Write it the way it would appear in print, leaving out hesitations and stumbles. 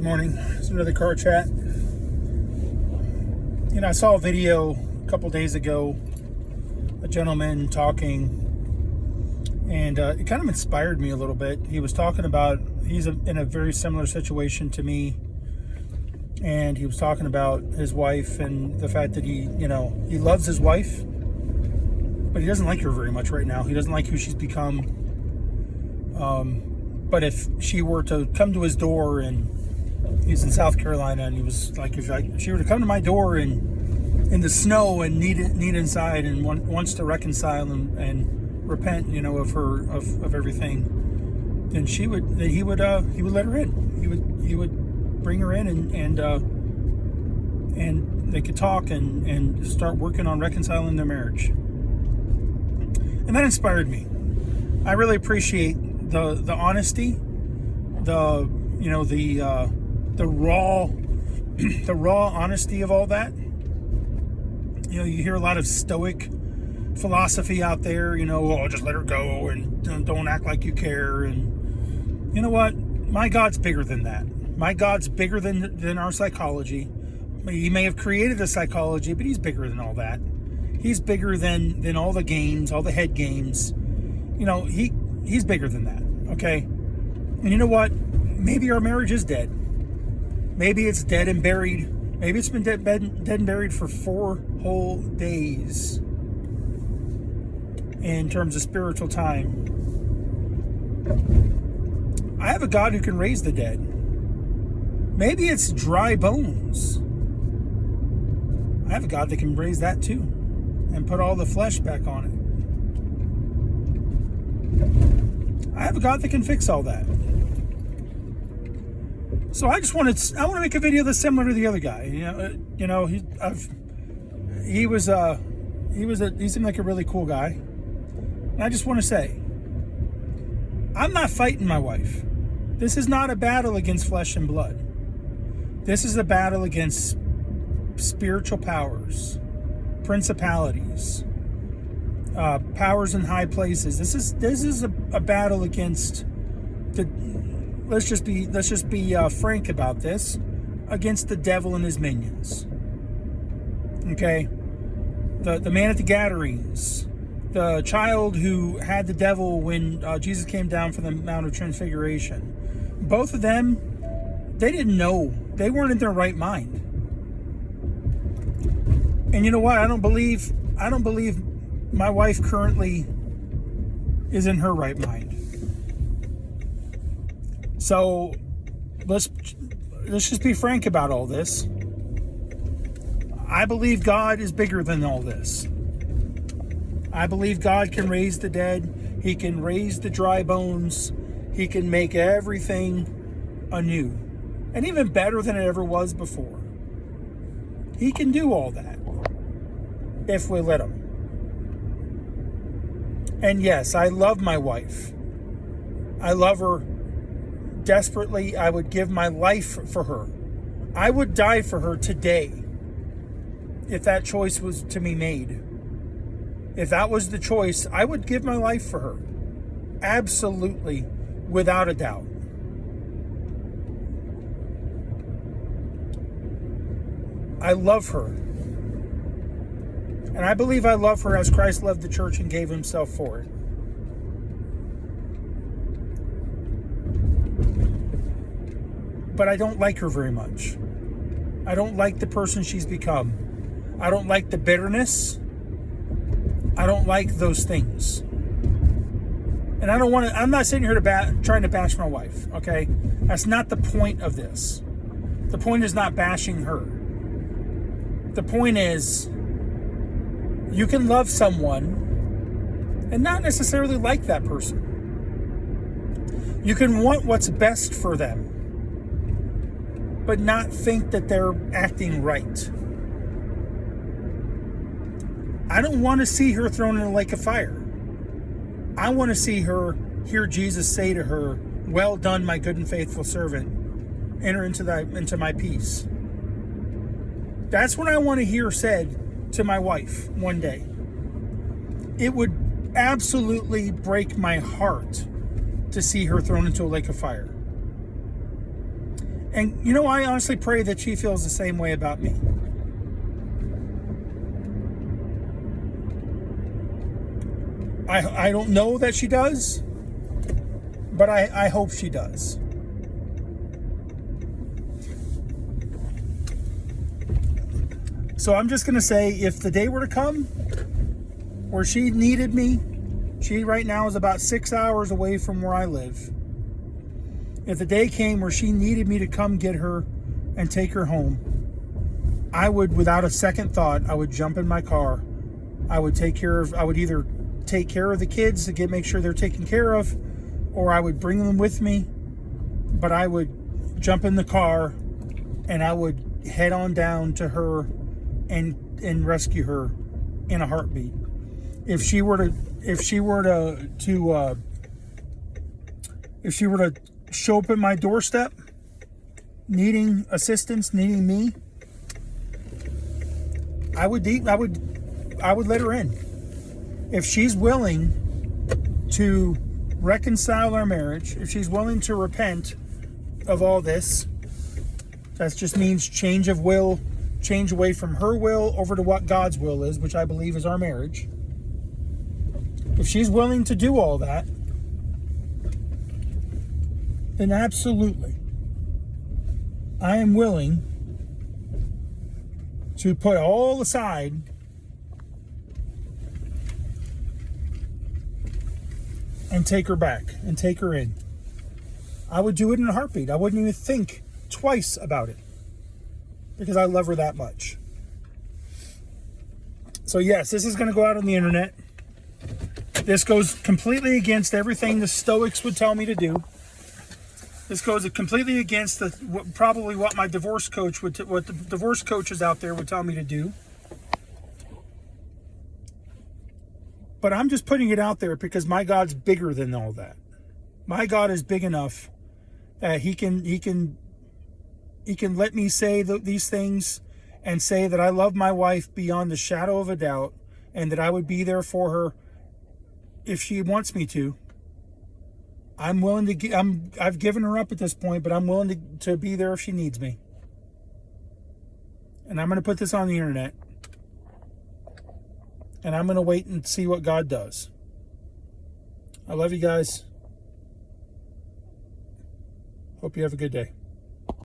Good morning. It's another car chat. I saw a video a couple days ago, a gentleman talking, and it kind of inspired me a little bit. He was talking about, he's in a very similar situation to me, and he was talking about his wife and the fact that he loves his wife, but he doesn't like her very much right now. He doesn't like who she's become. But if she were to come to his door, and he's in South Carolina, and he was like, if she were to come to my door and in the snow and need inside and wants to reconcile and repent, of everything, then he would let her in. He would bring her in and they could talk and start working on reconciling their marriage. And that inspired me. I really appreciate the honesty, the raw honesty of all that. You hear a lot of stoic philosophy out there, just let her go and don't act like you care. And you know what? My God's bigger than that. My God's bigger than our psychology. He may have created the psychology, but he's bigger than all that. He's bigger than all the games, all the head games. He's bigger than that, okay? And you know what? Maybe our marriage is dead. Maybe it's dead and buried. Maybe it's been dead and buried for 4 whole days in terms of spiritual time. I have a God who can raise the dead. Maybe it's dry bones. I have a God that can raise that too and put all the flesh back on it. I have a God that can fix all that. So I want to make a video that's similar to the other guy. He seemed like a really cool guy. And I just want to say, I'm not fighting my wife. This is not a battle against flesh and blood. This is a battle against spiritual powers, principalities, powers in high places. This is a battle against the. Let's just be frank about this, against the devil and his minions. Okay, the man at the Gadarenes, the child who had the devil when Jesus came down from the Mount of Transfiguration. Both of them, they didn't know. They weren't in their right mind. And you know what? I don't believe my wife currently is in her right mind. So let's just be frank about all this. I believe God is bigger than all this. I believe God can raise the dead. He can raise the dry bones. He can make everything anew, and even better than it ever was before. He can do all that if we let him. And yes, I love my wife. I love her desperately. I would give my life for her. I would die for her today if that choice was to be made. If that was the choice, I would give my life for her. Absolutely, without a doubt. I love her. And I believe I love her as Christ loved the church and gave himself for it. But I don't like her very much. I don't like the person she's become. I don't like the bitterness. I don't like those things. And I'm not sitting here trying to bash my wife, okay? That's not the point of this. The point is not bashing her. The point is, you can love someone and not necessarily like that person. You can want what's best for them, but not think that they're acting right. I don't want to see her thrown in a lake of fire. I want to see her hear Jesus say to her, "Well done, my good and faithful servant. Enter into my peace." That's what I want to hear said to my wife one day. It would absolutely break my heart to see her thrown into a lake of fire. And, you know, I honestly pray that she feels the same way about me. I don't know that she does, but I hope she does. So I'm just going to say, if the day were to come where she needed me, she right now is about 6 hours away from where I live. If the day came where she needed me to come get her and take her home, I would, without a second thought, I would jump in my car. I would either take care of the kids to make sure they're taken care of, or I would bring them with me. But I would jump in the car and I would head on down to her and rescue her in a heartbeat. If she were to show up at my doorstep needing assistance, needing me, I would let her in. If she's willing to reconcile our marriage, if she's willing to repent of all this, that just means change of will, change away from her will over to what God's will is, which I believe is our marriage. If she's willing to do all that, then absolutely, I am willing to put all aside and take her back and take her in. I would do it in a heartbeat. I wouldn't even think twice about it because I love her that much. So yes, this is going to go out on the internet. This goes completely against everything the Stoics would tell me to do. This goes completely against probably what my divorce coach what the divorce coaches out there would tell me to do. But I'm just putting it out there because my God's bigger than all that. My God is big enough that he can let me say these things and say that I love my wife beyond the shadow of a doubt, and that I would be there for her if she wants me to. I'm willing to. I've given her up at this point, but I'm willing to be there if she needs me. And I'm going to put this on the internet. And I'm going to wait and see what God does. I love you guys. Hope you have a good day.